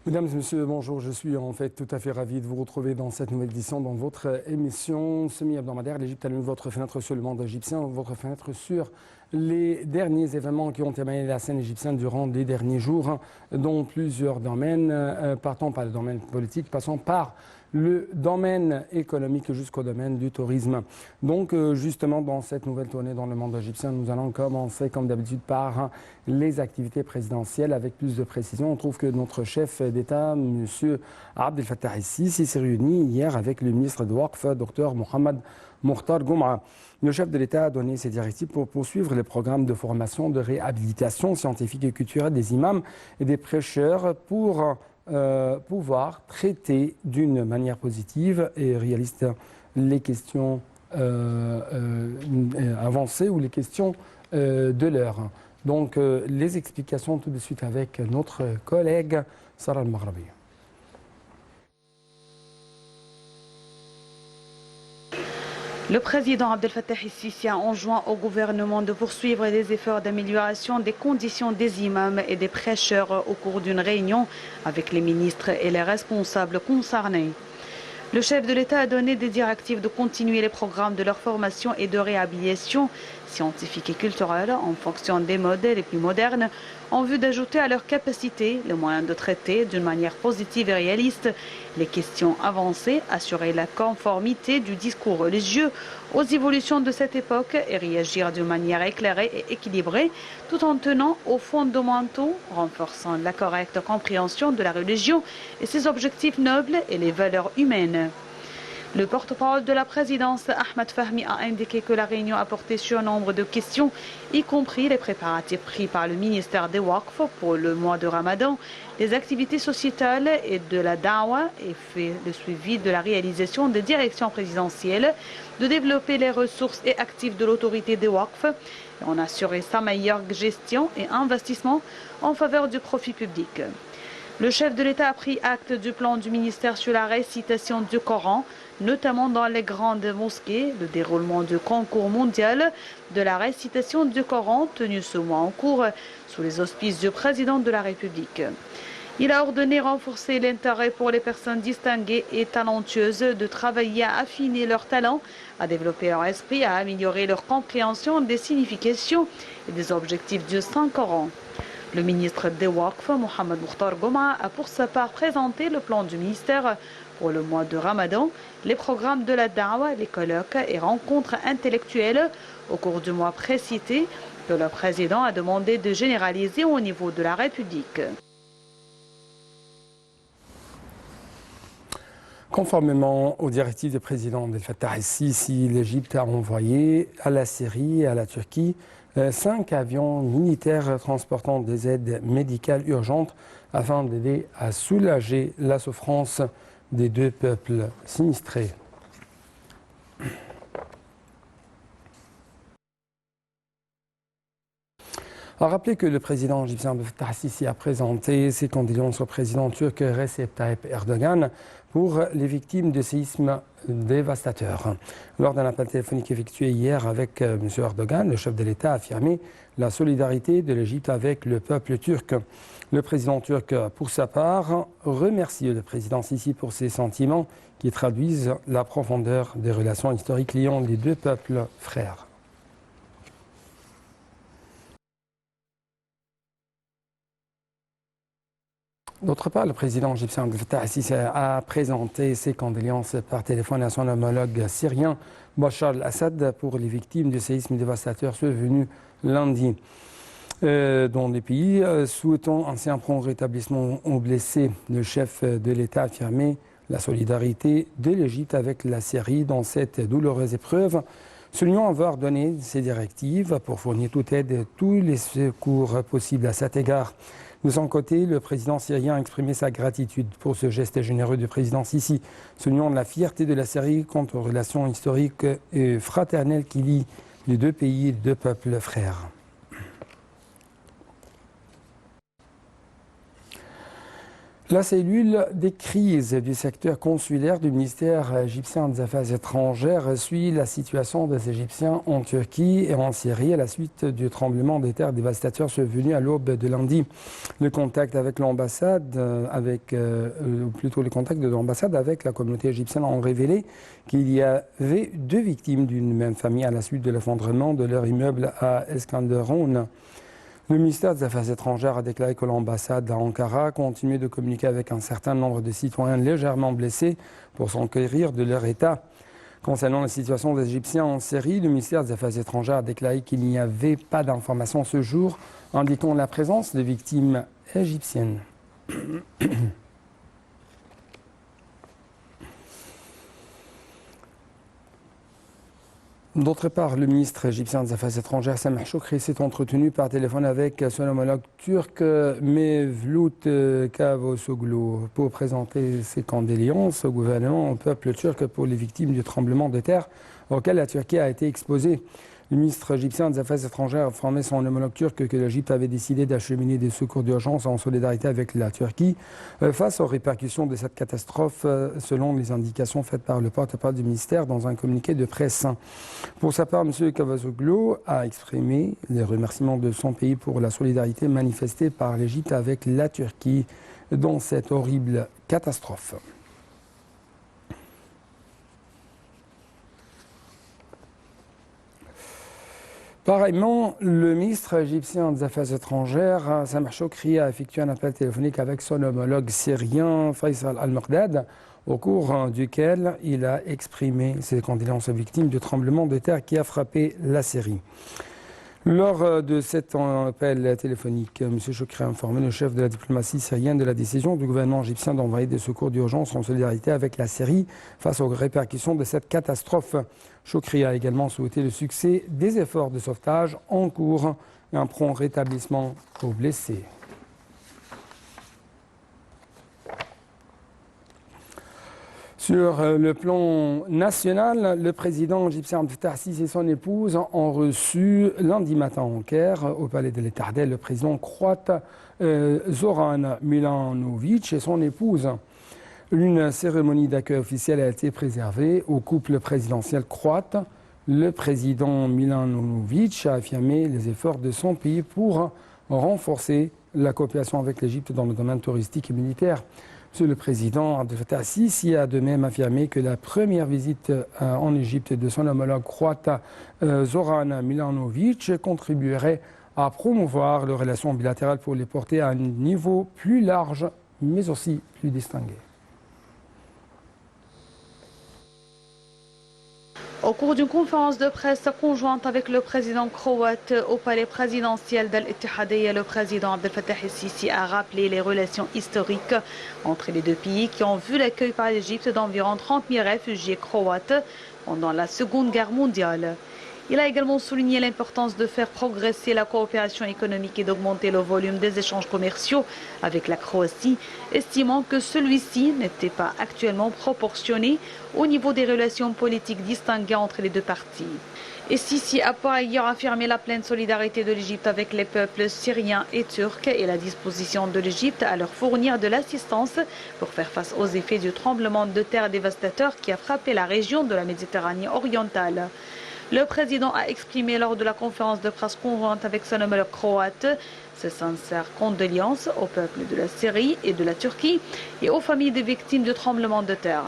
Mesdames et messieurs, bonjour. Je suis en fait tout à fait ravi de vous retrouver dans cette nouvelle édition dans votre émission semi-hebdomadaire. L'Égypte a lu votre fenêtre sur le monde égyptien, votre fenêtre sur les derniers événements qui ont émaillé la scène égyptienne durant les derniers jours, dans plusieurs domaines, partant par le domaine politique, passant par le domaine économique jusqu'au domaine du tourisme. Donc justement dans cette nouvelle tournée dans le monde égyptien, nous allons commencer comme d'habitude par les activités présidentielles avec plus de précision. On trouve que notre chef d'État, M. Abdel Fattah el-Sisi, s'est réuni hier avec le ministre de Waqf, Dr Mohamed Mokhtar Goum'a. Le chef de l'État a donné ses directives pour poursuivre les programmes de formation, de réhabilitation scientifique et culturelle des imams et des prêcheurs pour pouvoir traiter d'une manière positive et réaliste les questions avancées ou les questions de l'heure. Donc les explications tout de suite avec notre collègue Sarah Al-Maghrabi. Le président Abdel Fattah el-Sisi a enjoint au gouvernement de poursuivre les efforts d'amélioration des conditions des imams et des prêcheurs au cours d'une réunion avec les ministres et les responsables concernés. Le chef de l'État a donné des directives de continuer les programmes de leur formation et de réhabilitation scientifique et culturelle en fonction des modèles les plus modernes, en vue d'ajouter à leur capacité les moyens de traiter d'une manière positive et réaliste les questions avancées, assurer la conformité du discours religieux aux évolutions de cette époque et réagir d'une manière éclairée et équilibrée, tout en tenant aux fondamentaux, renforçant la correcte compréhension de la religion et ses objectifs nobles et les valeurs humaines. Le porte-parole de la présidence, Ahmed Fahmi, a indiqué que la réunion a porté sur un nombre de questions, y compris les préparatifs pris par le ministère des Waqf pour le mois de Ramadan, les activités sociétales et de la Dawa, et fait le suivi de la réalisation des directions présidentielles, de développer les ressources et actifs de l'autorité des Waqf, et en assurer sa meilleure gestion et investissement en faveur du profit public. Le chef de l'État a pris acte du plan du ministère sur la récitation du Coran, notamment dans les grandes mosquées, le déroulement du concours mondial de la récitation du Coran tenu ce mois en cours sous les auspices du président de la République. Il a ordonné renforcer l'intérêt pour les personnes distinguées et talentueuses de travailler à affiner leurs talents, à développer leur esprit, à améliorer leur compréhension des significations et des objectifs du Saint-Coran. Le ministre des Waqf, Mohamed Mokhtar Goum'a, a pour sa part présenté le plan du ministère pour le mois de Ramadan, les programmes de la Dawa, les colloques et rencontres intellectuelles au cours du mois précité que le président a demandé de généraliser au niveau de la République. Conformément aux directives du président Abdel Fattah el-Sisi, l'Égypte a envoyé à la Syrie et à la Turquie 5 avions militaires transportant des aides médicales urgentes afin d'aider à soulager la souffrance des deux peuples sinistrés. A rappeler que le président égyptien Abdel Fattah el-Sisi a présenté ses condoléances au président turc Recep Tayyip Erdogan pour les victimes de séismes dévastateurs. Lors d'un appel téléphonique effectué hier avec M. Erdogan, le chef de l'État a affirmé la solidarité de l'Égypte avec le peuple turc. Le président turc, pour sa part, remercie le président Sisi pour ses sentiments qui traduisent la profondeur des relations historiques liant les deux peuples frères. D'autre part, le président égyptien Abdel Fattah el-Sisi a présenté ses condoléances par téléphone à son homologue syrien Bachar al-Assad pour les victimes du séisme dévastateur survenu lundi. Dans les pays souhaitant un prompt rétablissement aux blessés, le chef de l'État a affirmé la solidarité de l'Égypte avec la Syrie dans cette douloureuse épreuve, soulignant avoir donné ses directives pour fournir toute aide et tous les secours possibles à cet égard. De son côté, le président syrien a exprimé sa gratitude pour ce geste généreux du président Sisi, soulignant la fierté de la Syrie quant aux relations historiques et fraternelles qui lient les deux pays et les deux peuples frères. La cellule des crises du secteur consulaire du ministère égyptien des Affaires étrangères suit la situation des Égyptiens en Turquie et en Syrie à la suite du tremblement de terre dévastateur survenu à l'aube de lundi. Le contact avec l'ambassade, les contacts de l'ambassade avec la communauté égyptienne ont révélé qu'il y avait 2 victimes d'une même famille à la suite de l'effondrement de leur immeuble à Eskanderoun. Le ministère des Affaires étrangères a déclaré que l'ambassade à Ankara continue de communiquer avec un certain nombre de citoyens légèrement blessés pour s'enquérir de leur état. Concernant la situation des Égyptiens en Syrie, le ministère des Affaires étrangères a déclaré qu'il n'y avait pas d'informations ce jour indiquant la présence de victimes égyptiennes. D'autre part, le ministre égyptien des Affaires étrangères, Sameh Choukri, s'est entretenu par téléphone avec son homologue turc, Mevlut Cavusoglu, pour présenter ses condoléances au gouvernement, au peuple turc pour les victimes du tremblement de terre auquel la Turquie a été exposée. Le ministre égyptien des Affaires étrangères a informé son homologue turc que l'Égypte avait décidé d'acheminer des secours d'urgence en solidarité avec la Turquie face aux répercussions de cette catastrophe, selon les indications faites par le porte-parole du ministère dans un communiqué de presse. Pour sa part, M. Cavusoglu a exprimé les remerciements de son pays pour la solidarité manifestée par l'Égypte avec la Turquie dans cette horrible catastrophe. Pareillement, le ministre égyptien des Affaires étrangères, Sameh Choukri, a effectué un appel téléphonique avec son homologue syrien, Faisal Al-Mekdad, au cours duquel il a exprimé ses condoléances aux victimes du tremblement de terre qui a frappé la Syrie. Lors de cet appel téléphonique, M. Choukri a informé le chef de la diplomatie syrienne de la décision du gouvernement égyptien d'envoyer des secours d'urgence en solidarité avec la Syrie face aux répercussions de cette catastrophe. Choukri a également souhaité le succès des efforts de sauvetage en cours et un prompt rétablissement aux blessés. Sur le plan national, le président égyptien Abdel Fattah el-Sisi et son épouse ont reçu lundi matin en Caire, au palais de l'Étardel, le président croate Zoran Milanović et son épouse. Une cérémonie d'accueil officielle a été préservée au couple présidentiel croate. Le président Milanović a affirmé les efforts de son pays pour renforcer la coopération avec l'Égypte dans le domaine touristique et militaire. Monsieur le président Abdel Fattah el-Sisi a de même affirmé que la première visite en Égypte de son homologue croate Zoran Milanović contribuerait à promouvoir les relations bilatérales pour les porter à un niveau plus large, mais aussi plus distingué. Au cours d'une conférence de presse conjointe avec le président croate au palais présidentiel d'Al-Ittihadiyya, le président Abdel Fattah el-Sisi a rappelé les relations historiques entre les deux pays qui ont vu l'accueil par l'Égypte d'environ 30 000 réfugiés croates pendant la Seconde Guerre mondiale. Il a également souligné l'importance de faire progresser la coopération économique et d'augmenter le volume des échanges commerciaux avec la Croatie, estimant que celui-ci n'était pas actuellement proportionné au niveau des relations politiques distinguées entre les deux parties. Et Sisi a par ailleurs affirmé la pleine solidarité de l'Égypte avec les peuples syriens et turcs et la disposition de l'Égypte à leur fournir de l'assistance pour faire face aux effets du tremblement de terre dévastateur qui a frappé la région de la Méditerranée orientale. Le président a exprimé lors de la conférence de presse conjointe avec son homologue croate ses sincères condoléances au peuple de la Syrie et de la Turquie et aux familles des victimes du tremblement de terre.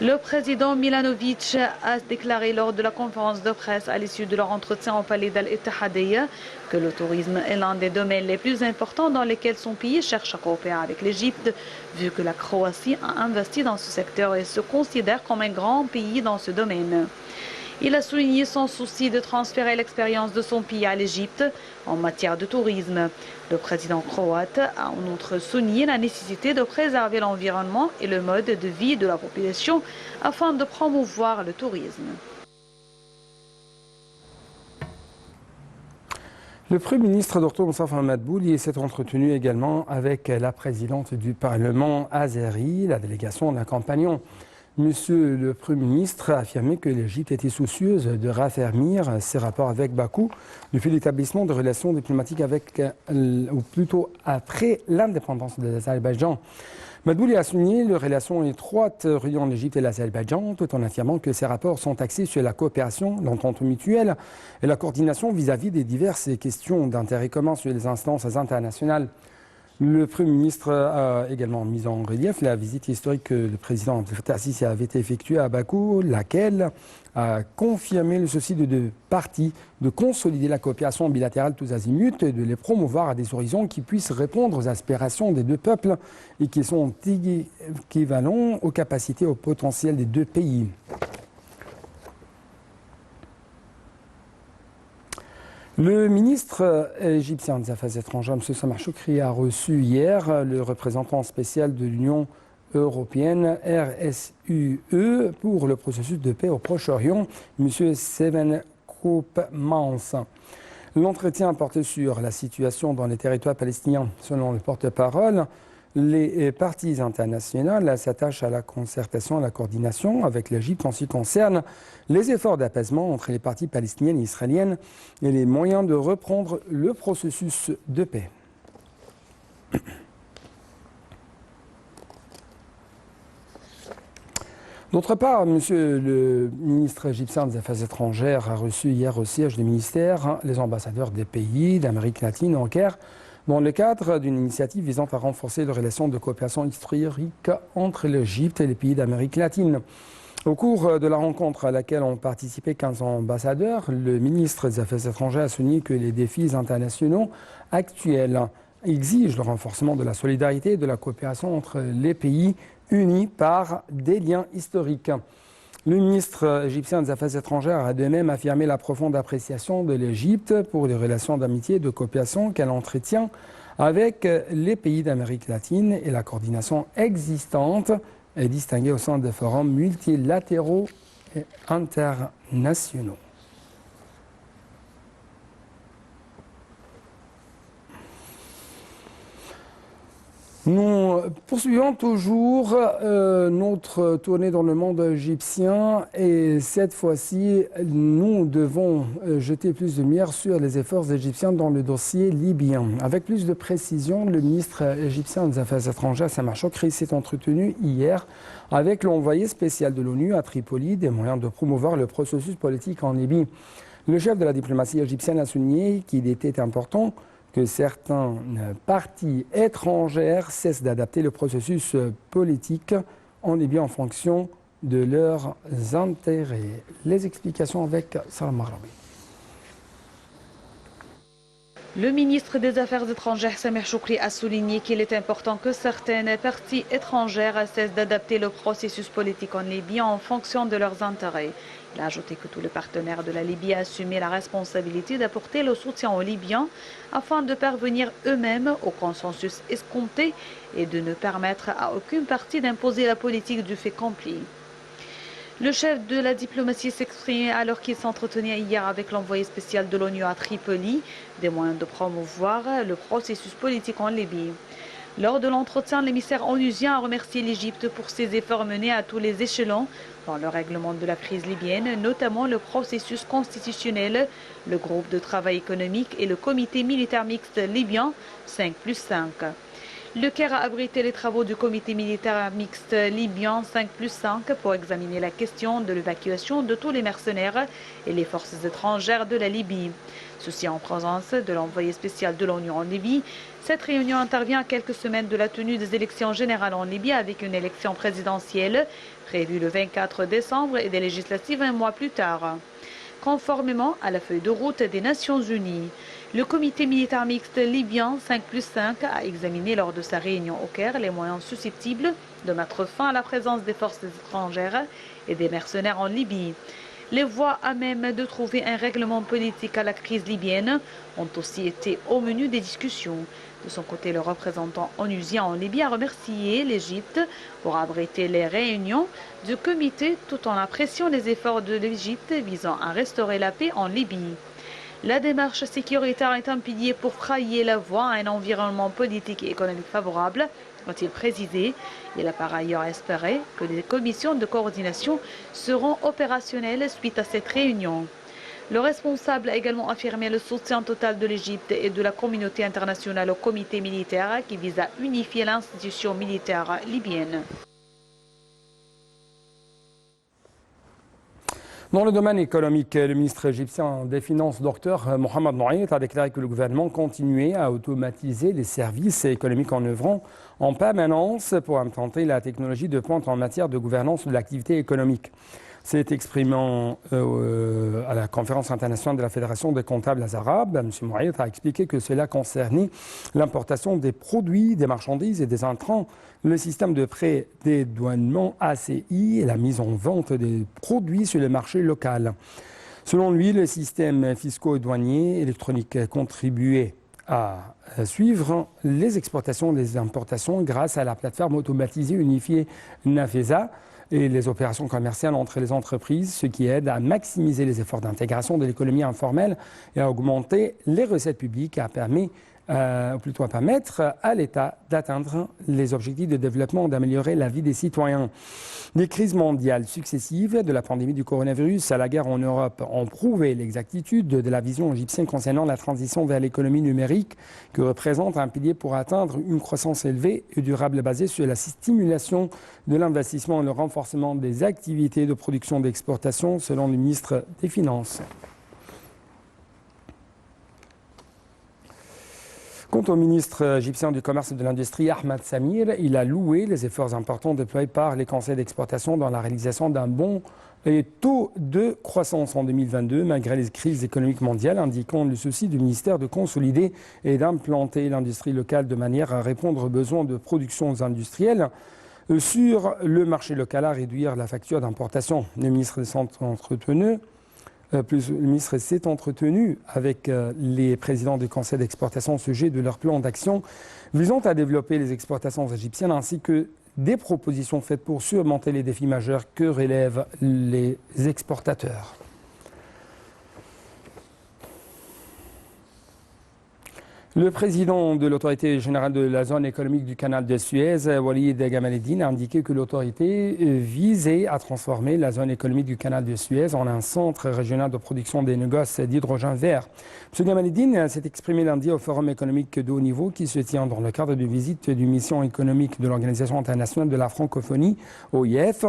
Le président Milanović a déclaré lors de la conférence de presse à l'issue de leur entretien au palais d'Al-Ittihadiyya que le tourisme est l'un des domaines les plus importants dans lesquels son pays cherche à coopérer avec l'Égypte, vu que la Croatie a investi dans ce secteur et se considère comme un grand pays dans ce domaine. Il a souligné son souci de transférer l'expérience de son pays à l'Égypte en matière de tourisme. Le président croate a en outre souligné la nécessité de préserver l'environnement et le mode de vie de la population afin de promouvoir le tourisme. Le Premier ministre Dr Moussa Madbouli s'est entretenu également avec la présidente du Parlement azéri, la délégation d'un compagnon Monsieur le Premier ministre a affirmé que l'Égypte était soucieuse de raffermir ses rapports avec Bakou depuis l'établissement de relations diplomatiques avec, ou plutôt après l'indépendance de l'Azerbaïdjan. Madouli a souligné les relations étroites reliant l'Égypte et l'Azerbaïdjan, tout en affirmant que ces rapports sont axés sur la coopération, l'entente mutuelle et la coordination vis-à-vis des diverses questions d'intérêt commun sur les instances internationales. Le Premier ministre a également mis en relief la visite historique que le président Abdel Fattah al-Sisi avait effectuée à Bakou, laquelle a confirmé le souci de deux parties de consolider la coopération bilatérale tous azimuts et de les promouvoir à des horizons qui puissent répondre aux aspirations des deux peuples et qui sont équivalents aux capacités et au potentiel des deux pays. Le ministre égyptien des Affaires étrangères, M. Samar Choukri, a reçu hier le représentant spécial de l'Union européenne, RSUE, pour le processus de paix au Proche-Orient, M. Seven Koopmans. L'entretien portait sur la situation dans les territoires palestiniens. Selon le porte-parole, les parties internationales s'attachent à la concertation, à la coordination avec l'Égypte en ce qui concerne les efforts d'apaisement entre les parties palestiniennes et israéliennes et les moyens de reprendre le processus de paix. D'autre part, Monsieur le ministre égyptien des Affaires étrangères a reçu hier au siège du ministère les ambassadeurs des pays d'Amérique latine en Caire, dans le cadre d'une initiative visant à renforcer les relations de coopération historique entre l'Égypte et les pays d'Amérique latine. Au cours de la rencontre à laquelle ont participé 15 ambassadeurs, le ministre des Affaires étrangères a souligné que les défis internationaux actuels exigent le renforcement de la solidarité et de la coopération entre les pays unis par des liens historiques. Le ministre égyptien des Affaires étrangères a de même affirmé la profonde appréciation de l'Égypte pour les relations d'amitié et de coopération qu'elle entretient avec les pays d'Amérique latine et la coordination existante est distinguée au sein des forums multilatéraux et internationaux. Nous poursuivons toujours notre tournée dans le monde égyptien et cette fois-ci, nous devons jeter plus de lumière sur les efforts égyptiens dans le dossier libyen. Avec plus de précision, le ministre égyptien des Affaires étrangères, Samar Choukri, s'est entretenu hier avec l'envoyé spécial de l'ONU à Tripoli des moyens de promouvoir le processus politique en Libye. Le chef de la diplomatie égyptienne a souligné qu'il était important que certaines parties étrangères cessent d'adapter le processus politique en Libye en fonction de leurs intérêts. Les explications avec Salam Marabi. Le ministre des Affaires étrangères, Samar Choukri, a souligné qu'il est important que certaines parties étrangères cessent d'adapter le processus politique en Libye en fonction de leurs intérêts. Il a ajouté que tous les partenaires de la Libye assumaient la responsabilité d'apporter le soutien aux Libyens afin de parvenir eux-mêmes au consensus escompté et de ne permettre à aucune partie d'imposer la politique du fait accompli. Le chef de la diplomatie s'exprimait alors qu'il s'entretenait hier avec l'envoyé spécial de l'ONU à Tripoli des moyens de promouvoir le processus politique en Libye. Lors de l'entretien, l'émissaire onusien a remercié l'Égypte pour ses efforts menés à tous les échelons dans le règlement de la crise libyenne, notamment le processus constitutionnel, le groupe de travail économique et le comité militaire mixte libyen 5+5. Le Caire a abrité les travaux du comité militaire mixte libyen 5+5 pour examiner la question de l'évacuation de tous les mercenaires et les forces étrangères de la Libye. Ceci en présence de l'envoyé spécial de l'ONU en Libye. Cette réunion intervient à quelques semaines de la tenue des élections générales en Libye avec une élection présidentielle prévue le 24 décembre et des législatives un mois plus tard. Conformément à la feuille de route des Nations Unies, le comité militaire mixte libyen 5+5 a examiné lors de sa réunion au Caire les moyens susceptibles de mettre fin à la présence des forces étrangères et des mercenaires en Libye. Les voies à même de trouver un règlement politique à la crise libyenne ont aussi été au menu des discussions. De son côté, le représentant onusien en Libye a remercié l'Égypte pour abriter les réunions du comité tout en appréciant les efforts de l'Égypte visant à restaurer la paix en Libye. La démarche sécuritaire est un pilier pour frayer la voie à un environnement politique et économique favorable, ont-ils précisé. Il a par ailleurs espéré que les commissions de coordination seront opérationnelles suite à cette réunion. Le responsable a également affirmé le soutien total de l'Égypte et de la communauté internationale au comité militaire qui vise à unifier l'institution militaire libyenne. Dans le domaine économique, le ministre égyptien des Finances, Dr Mohamed Noaït, a déclaré que le gouvernement continuait à automatiser les services économiques en œuvrant en permanence pour implanter la technologie de pointe en matière de gouvernance de l'activité économique. S'est exprimant à la conférence internationale de la Fédération des comptables arabes, M. Moaït a expliqué que cela concernait l'importation des produits, des marchandises et des intrants, le système de pré-dédouanement ACI et la mise en vente des produits sur le marché local. Selon lui, le système fisco-douanier électronique contribuait à suivre les exportations et les importations grâce à la plateforme automatisée unifiée NAFESA et les opérations commerciales entre les entreprises, ce qui aide à maximiser les efforts d'intégration de l'économie informelle et à augmenter les recettes publiques et à permettre à l'État d'atteindre les objectifs de développement, d'améliorer la vie des citoyens. Les crises mondiales successives, de la pandémie du coronavirus à la guerre en Europe, ont prouvé l'exactitude de la vision égyptienne concernant la transition vers l'économie numérique, qui représente un pilier pour atteindre une croissance élevée et durable basée sur la stimulation de l'investissement et le renforcement des activités de production et d'exportation, selon le ministre des Finances. Quant au ministre égyptien du Commerce et de l'Industrie, Ahmed Samir, il a loué les efforts importants déployés par les conseils d'exportation dans la réalisation d'un bon taux de croissance en 2022, malgré les crises économiques mondiales, indiquant le souci du ministère de consolider et d'implanter l'industrie locale de manière à répondre aux besoins de production industrielle sur le marché local, à réduire la facture d'importation. Le ministre s'est entretenu avec les présidents du conseil d'exportation au sujet de leur plan d'action visant à développer les exportations égyptiennes ainsi que des propositions faites pour surmonter les défis majeurs que relèvent les exportateurs. Le président de l'autorité générale de la zone économique du canal de Suez, Walid Gamaleddine, a indiqué que l'autorité visait à transformer la zone économique du canal de Suez en un centre régional de production des négoces d'hydrogène vert. M. Gamaleddine s'est exprimé lundi au Forum économique de haut niveau qui se tient dans le cadre d'une visite d'une mission économique de l'Organisation internationale de la francophonie, OIF,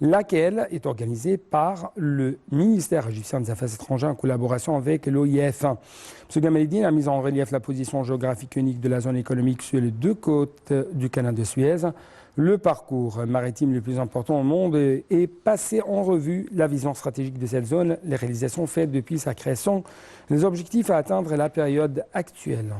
laquelle est organisée par le ministère égyptien des Affaires étrangères en collaboration avec l'OIF. M. Gamaleddine a mis en relief la position géographique unique de la zone économique sur les deux côtes du canal de Suez. Le parcours maritime le plus important au monde est passé en revue la vision stratégique de cette zone, les réalisations faites depuis sa création, les objectifs à atteindre et la période actuelle.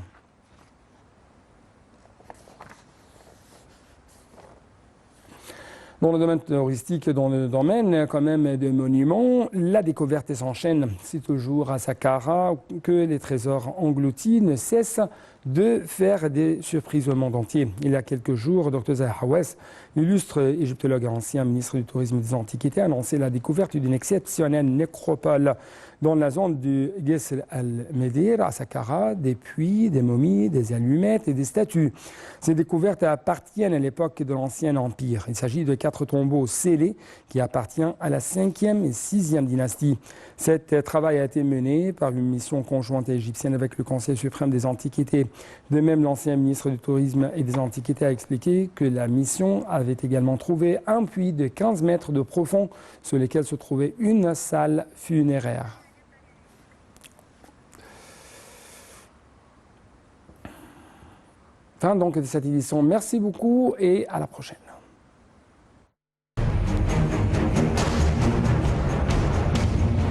Dans le domaine touristique, dans le domaine quand même des monuments, la découverte s'enchaîne. C'est toujours à Saqqara que les trésors engloutis ne cessent de faire des surprises au monde entier. Il y a quelques jours, Dr Zaha Hawass, l'illustre égyptologue et ancien ministre du Tourisme et des Antiquités, a annoncé la découverte d'une exceptionnelle nécropole dans la zone du Ghesr al-Medir à Saqqara, des puits, des momies, des allumettes et des statues. Ces découvertes appartiennent à l'époque de l'Ancien Empire. Il s'agit de 4 tombeaux scellés qui appartiennent à la 5e et 6e dynastie. Cet travail a été mené par une mission conjointe égyptienne avec le Conseil suprême des Antiquités. De même, l'ancien ministre du Tourisme et des Antiquités a expliqué que la mission avait également trouvé un puits de 15 mètres de profond sur lequel se trouvait une salle funéraire. Fin donc de cette édition. Merci beaucoup et à la prochaine.